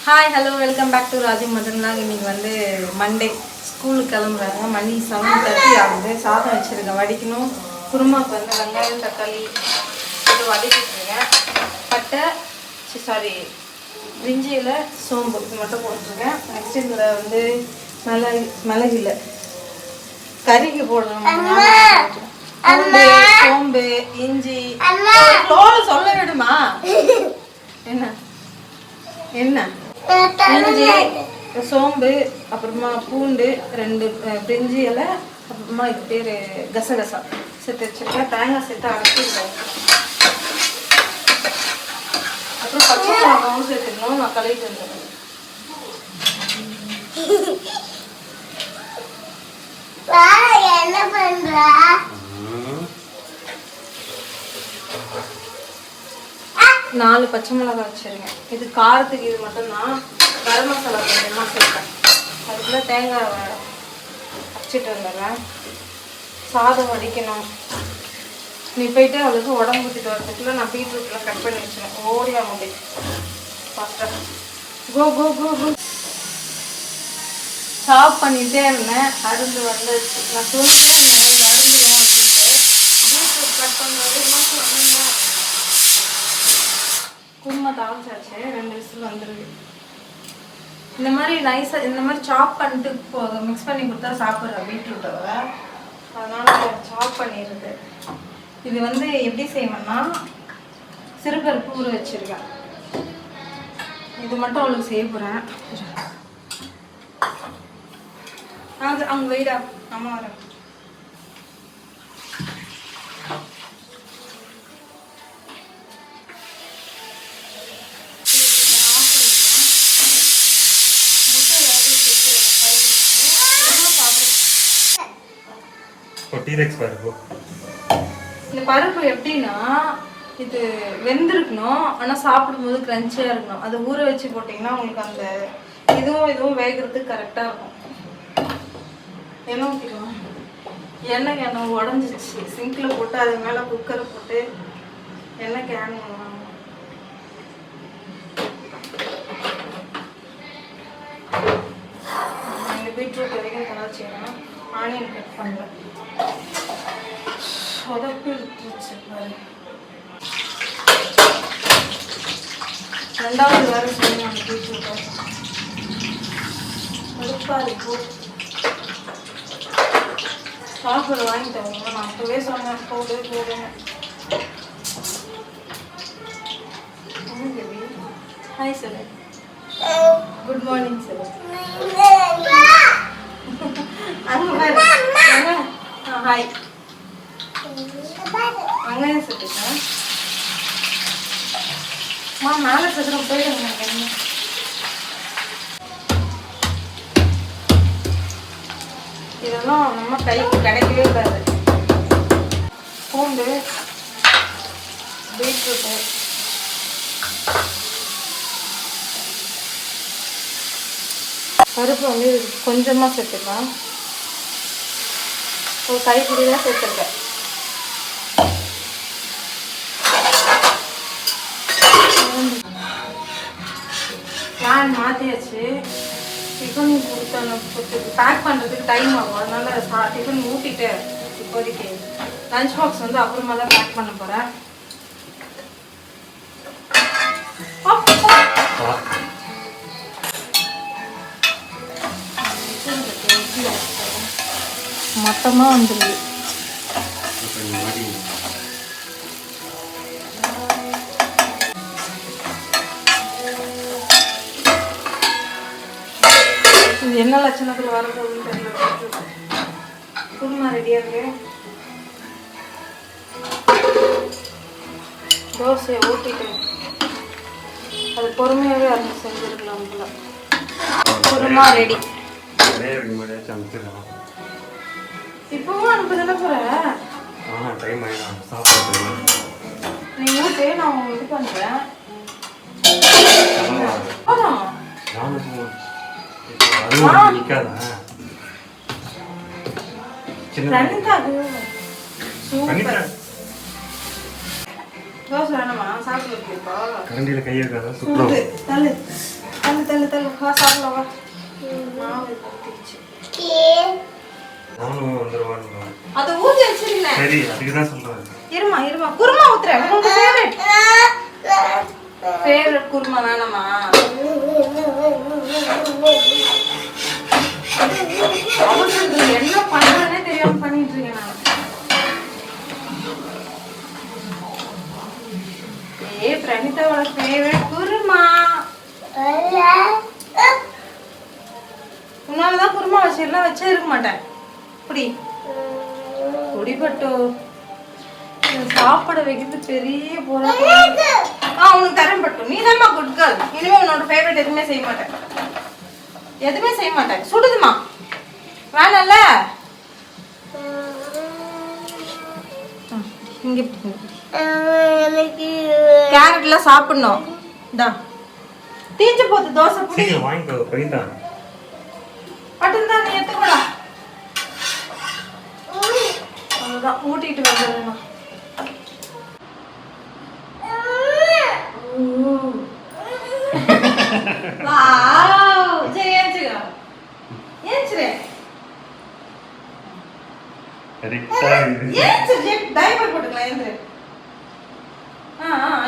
Hi hello welcome back to Raji Madan vlog. இன்றைக்கி வந்து Monday ஸ்கூலுக்கு கிளம்புறாங்க. மணி 7:30 ஆகுது. சாதம் வச்சுருக்கேன், வடிக்கணும். குருமாவுக்கு வந்து வெங்காயம் தக்காளி இது வதக்கிட்டுருக்கேன். பட்டை பிரிஞ்சியில் சோம்பு இது மட்டும் போட்டுருக்கேன். நெக்ஸ்ட் இதில் வந்து மிளகு இல்லை கறிக்கு போடணும். சோம்பு இஞ்சி சொல்ல விடுமா என்ன என்ன இஞ்சி சோம்பு அப்புறமா பூண்டு 2 பிரிஞ்சி இலை அப்புறமா இது பேர் கசகசா சேர்த்து வச்சுருக்கேன். தேங்காய் சேர்த்து அரைச்சி அப்புறம் பச்சை மிளகாவும் சேர்த்துக்கணும். நான் கழுவிட்டு வந்துடுறேன். என்ன பண்ற 4 பச்சை மிளகாய் வச்சுருக்கேன். இது காரத்துக்கு இது மட்டும்தான். கரம் மசாலா கொஞ்சமாக சேர்ப்பேன். அதுக்குள்ளே தேங்காய் அரைச்சிட்டு வந்துடுறேன். சாதம் வடிக்கணும். நீ போயிட்டு அவளுக்கு உடம்பு ஊற்றிட்டு வரதுக்குள்ளே நான் பீட்ரூட்லாம் கட் பண்ணி வச்சுருவேன். ஓடியா முடியும் ஃபாஸ்ட்டாக கோ கோ கோ கோ. சாப் பண்ணிகிட்டே இருந்தேன். அருந்து வந்துச்சு. நான் சொல்லிட்டே இருந்தேன் அருந்துடும் அப்படின்ட்டு. பீட்ரூட் கட் பண்ணுறது சொன்னீங்க. குருமா தாளிச்சாச்சு. 2 விசில் வந்துருக்கு. இந்த மாதிரி நைஸாக இந்த மாதிரி சாப் பண்ணிட்டு மிக்ஸ் பண்ணி கொடுத்தா சாப்பிட்றேன் பீட்ரூட்டை. அதனால் சாப் பண்ணிடுறது. இது வந்து எப்படி செய்வேன்னா சிறுபருப்பு ஊற வச்சுருக்கேன். இது மட்டும் அவளுக்கு செய்ய போகிறேன். அவங்க வெயிடா அம்மா வரேன். இந்த பருப்பு எப்படின்னா இது வெந்திருக்கணும், ஆனால் சாப்பிடும்போது கிரன்ச்சியாக இருக்கணும். அதை ஊற வச்சு போட்டிங்கன்னா உங்களுக்கு அந்த இதுவும் வேகிறதுக்கு கரெக்டாக இருக்கும். எண்ணெய் ஊற்றிக்கலாம். எண்ணெய் உடஞ்சிச்சு. சிங்கில் போட்டு அது மேலே குக்கரை போட்டு எண்ணெய் கேன் பண்ணுவாங்க. இந்த பீட்ரூட் வரைக்கும் கலாச்சிக்கணும். ஆனியன் கட் பண்ணுறேன். சொதப்பி எடுத்துச்சு பாரு. 2வது வேறு செய்யணும் அந்த பீட்ரூட்டை. கடுப்பாக இருக்கு. சாப்பிட வாங்கி தருவாங்க. நான் அப்போவே சொன்னேன் போடுங்க. Hi sir. Good morning sir. Hi வெங்காயம் சேர்த்துக்கேன். மேலே சதுரம் போயிடுங்க. இதெல்லாம் நம்ம கைக்கு கிடைக்கவே கூடாது. பூண்டு பீட்ரூட்டு பருப்பு வந்து கொஞ்சமாக சேர்த்துக்கலாம். ஒரு கைப்பிடி தான் சேர்த்துருக்கேன். நான் மாற்றியாச்சு. டிஃபன் கொடுத்து பேக் பண்ணுறதுக்கு டைம் ஆகும். அதனால் டிஃபன் ஊட்டிட்டு இப்போதைக்கு லஞ்ச் பாக்ஸ் வந்து அப்புறமா தான் பேக் பண்ண போகிறேன். மொத்தமாக வந்துடுது. இது என்ன லட்சணத்தில் வரப்போகுதுன்னு தெரியல. குருமா ரெடியாக இருக்கு. தோசையை ஊற்றிட்டு அது பொறுமையாகவே அரைஞ்சி செஞ்சுருக்கலாம். குருமா ரெடி. இப்பவும் அனுப்ப தானே போகிறேன். நீ ஊட்டு, நான் இது பண்ணுறேன். தோசை வேணாமா? சாப்பிட்டு கரண்டியில் கையை தள்ளு தள்ளு தள்ளு தள்ளு வா சாப்பிடலாம் வா. மாவு ஊத்திடுச்சு. நானும் வந்துருவான்னு. அதை ஊற்றி வச்சிருக்கேன். சரி அதுக்கு தான் சொல்றேன். இருமா குருமா ஊத்துறேன். உங்களுக்கு ஃபேவரட் குருமா வேணாமா? அவங்களுக்கு என்ன பண்றேன்னே தெரியாம பண்ணிட்டு இருக்கேன் நான். பிரணிதாவோட ஃபேவரட் குருமா. உன்னாலதான் குருமா வச்சிடலாம் வச்சே இருக்க மாட்டேன். இப்படி குடிப்பட்டோ சாப்பிட வைக்கிறது பெரிய போரா. உனக்கு தரம் பட்டும். நீ தான்மா குட் கேர்ள். இனிமே உன்னோட ஃபேவரட் எதுவுமே செய்ய மாட்டேன். எதுவுமே செய்ய மாட்டேன். சுடுதுமா வேணாம்ல. இங்க கேரட்லாம் சாப்பிடணும். தீஞ்சு போகுது தோசை புடி. வாங்கிக்கோ போயிட்டா பட்டன் தான் நீ எடுத்துக்கூடா. அவ்வளோதான் ஊட்டிட்டு வந்துடுறேன். சரி ஏஞ்சுக்கா ஏஞ்சுரு. டைப்பர் போட்டுக்கலாம். ஏந்திரு.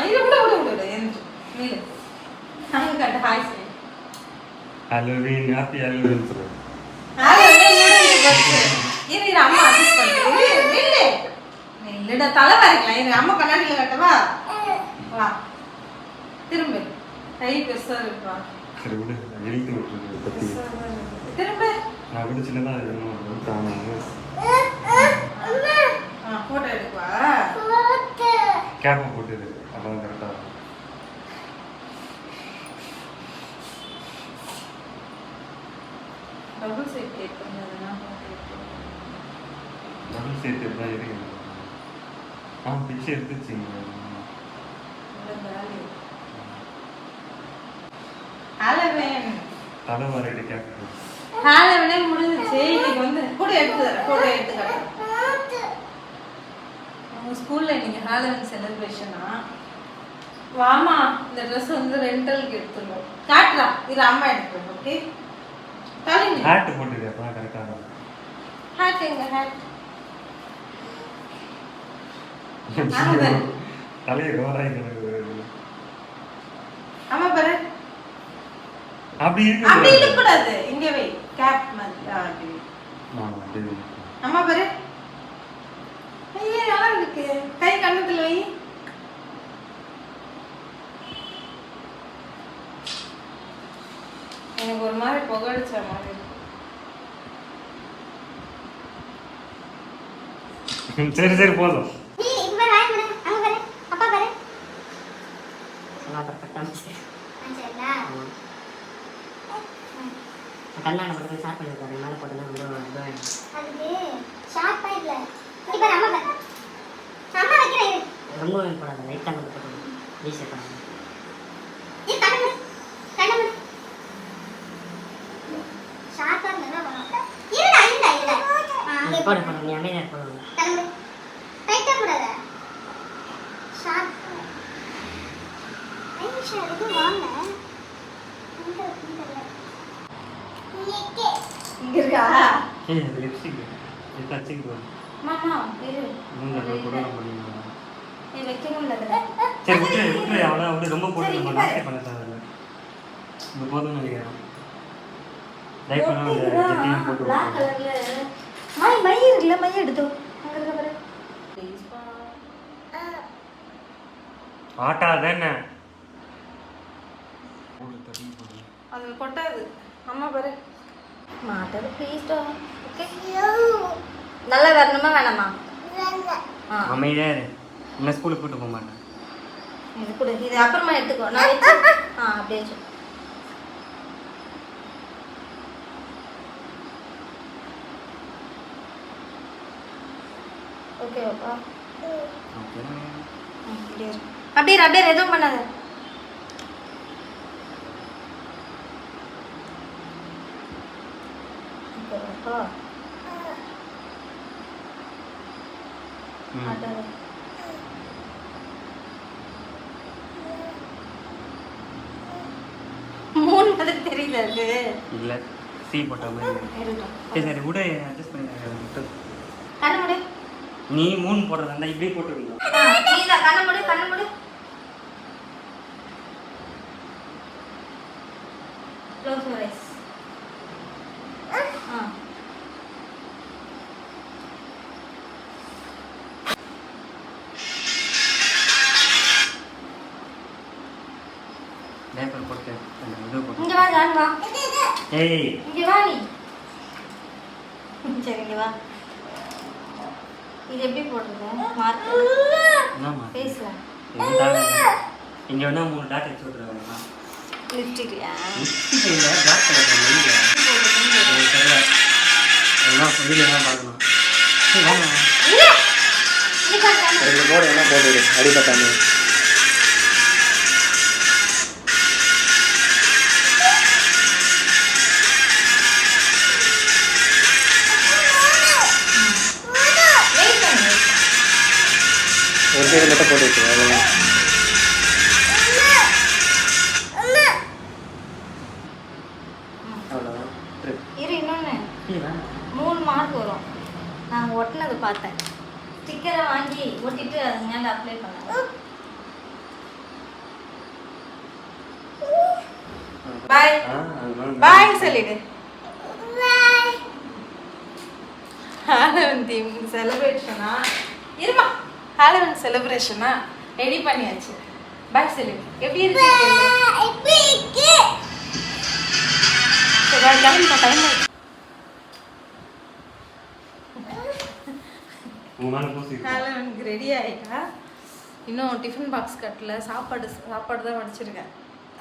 இது விடு ஏந்திரு. நீலு அங்க கட்ட ஹாய் சே. ஹallowein ஹாப்பி ஹallowein சொல்றேன். இரு அம்மா அட்ஜஸ்ட் பண்ணுறேன். இல்லடா தலை வரைக்கலாம். இரு அம்மா கண்ணாடியில் கட்டவா. வா திரும்ப கை பெருசா இருப்பா. சரி விடு எழுதி விட்டுரு பத்தி. திரும்ப நான் விடு சின்னதா இருக்கணும். போட்டோ எடுக்குவா. கேப்பை போட்டுரு அதான் கரெக்டா. டபுள் சைட் டேப் பண்ணதுனா டபுள் சைட் டேப் தான் இருக்கு. பிச்சை எடுத்துச்சிங்க. ஹallowein தலை வரையில கேப்பை. ஹallowein முடிஞ்சிச்சு. இன்னைக்கு வந்து கூட எடுத்துக்கறேன். உங்க ஸ்கூல்ல நீங்க ஹallowein செலிப்ரேஷனா? வாமா இந்த Dress வந்து ரெண்டலுக்கு எடுத்துறோம். காட்றா. இது அம்மா எடுத்துறோம். ஓகே தலைங்க ஹேட் போட்டுரு அப்ப கரெக்ட்டா இருக்கும். ஹேட் எங்க ஹேட்? தலைய கோராய் எனக்கு. அம்மா பாரு. அப்படி இருக்க கூடாது. இங்க வை கேப் மாதிரி. அப்படி. அம்மா பாரு. ஐயே நல்லா இருக்கு. கை கண்ணத்துல வை. எனக்கு ஒரு மாதிரி புகழ்ச்ச மாதிரி. சரி போதும். நீ இப்ப ராய் பண்ணு. அங்க பாரு. அப்பா பாரு. நல்லா பர்ஃபெக்ட்டா இருந்துச்சு. சரிடா. கண்ணாடி மட்டும் ஷார்ப் பண்ணிருக்காரு. மேல போட்டா ரொம்ப இதுவாயிடும். அதுக்கு ஷார்ப்பா இல்ல. நீ பாரு அம்மா பாரு. அம்மா வைக்கிறேன் இரு. ரொம்ப போடாத. லைட்டா மட்டும் போடு. ஈஸியா பண்ணு. நீ கண்ணு கண்ணு ஷார்ப்பா இருந்தா வரும். இல்ல. போடு நீ அமைதியா போடு. கண்ணு டைட்டா போடாத. ஷார்ப். ஐஷா இது வாங்க. இங்க இருக்கா? லிப்ஸ்டிக் இது டச்சிங் போடு. மாமா இரு. மூஞ்சில கூட பண்ணிங்க. நீ வைக்க முடியல. சரி விட்டு அவளை ரொம்ப போட்டு நம்ம நாஸ்தி பண்ண தேவையில்லை. இது போதும்னு நினைக்கிறேன். லைட் பண்ணா அந்த ஜெட்டியும் போட்டு black கலர்ல மை இருக்குல மை எடுத்து அங்க இருக்க பாரு. ப்ளீஸ் பா. ஆட்டா தானே போடு தண்ணி போடு. அது கொட்டாது. அம்மா பாரு. மாட்டது ப்ளீஸ் டா. ஓகே. நல்லா வரணுமா வேணாமா? அமைதியா இரு. இன்னும் ஸ்கூலுக்கு கூட்டு போக மாட்டேன். இது கூட இது அப்புறமா எடுத்துக்கோ. நான் வச்சு அப்படியே வச்சு. ஓகே அப்பா. ஓகே. அப்படியே எதுவும் பண்ணாத. அப்பா அட 3 மாதிரி தெரியல அது. இல்லை சீ போட்ட மாதிரி இருக்கட்டும். சரி சரி விட அட்ஜஸ்ட் பண்ணி கண்ணு மூடு. நீ 3 போடுறதா இருந்தா இப்படி போட்டுருக்கீங்க. நீதான் கண்ணு மூடு, கண்ணு மூடு. Close your eyes. டைப்பர் போட்டு அந்த இது போட்டு இங்க வா ஜான் வா. ஏய் இங்க வா நீ. சரி இங்க வா. இது எப்படி போடுறது? மார்க் என்னம்மா ஃபேஸ்ல. இங்க வேணா 3 டாட் வச்சு விட்டுருவாங்க. லிப்ஸ்டிக்யா? இல்லை பிளாக் கலர் இல்லை தெரியல எல்லாம் சொல்லிலாம் பார்க்கணும். சரி வாங்க இல்ல. நீ பாரு. 2 போர்டு வேணா போட்டு அடிப்பட்டாங்க. ஒரு சைடு மட்டும் போட்டு வச்சுருவேன். அவ்வளோதான். இரு இன்னொன்னு 3 மார்க் வரும். நான் ஒட்டினது பார்த்தேன். ஸ்டிக்கரை வாங்கி ஒட்டிட்டு அது மேலே அப்ளை பண்ணேன். பாய் பாய் சொல்லிடு. ஹாலோவன் தீம் செலிப்ரேஷனா இருமா. ஹாலோவன் செலிப்ரேஷனா ரெடி பண்ணியாச்சு. பாய் சொல்லிடு. எப்படி இருக்கு? எப்படி இருக்கு? சரி கிளம்பி டைம் ஹாலோவனுக்கு ரெடி ஆகிட்டா. இன்னும் டிஃபன் பாக்ஸ் கட்டல. சாப்பாடு தான் வடிச்சிருக்கேன்.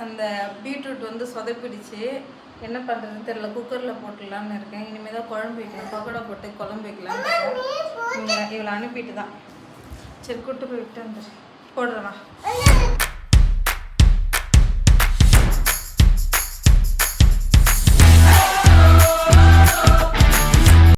அந்த பீட்ரூட் வந்து சொதப்பிடுச்சு. என்ன பண்ணுறதுன்னு தெரியல. குக்கரில் போட்டுடலான்னு இருக்கேன். இனிமேல் தான் குழம்பு வைக்கணும். பக்கோடா போட்டு குழம்பு வைக்கலான்னு இருக்கேன். இவளை அனுப்பிட்டு தான். சரி கூட்டு போய் விட்டு வந்துடுறேன். போடுறேன்.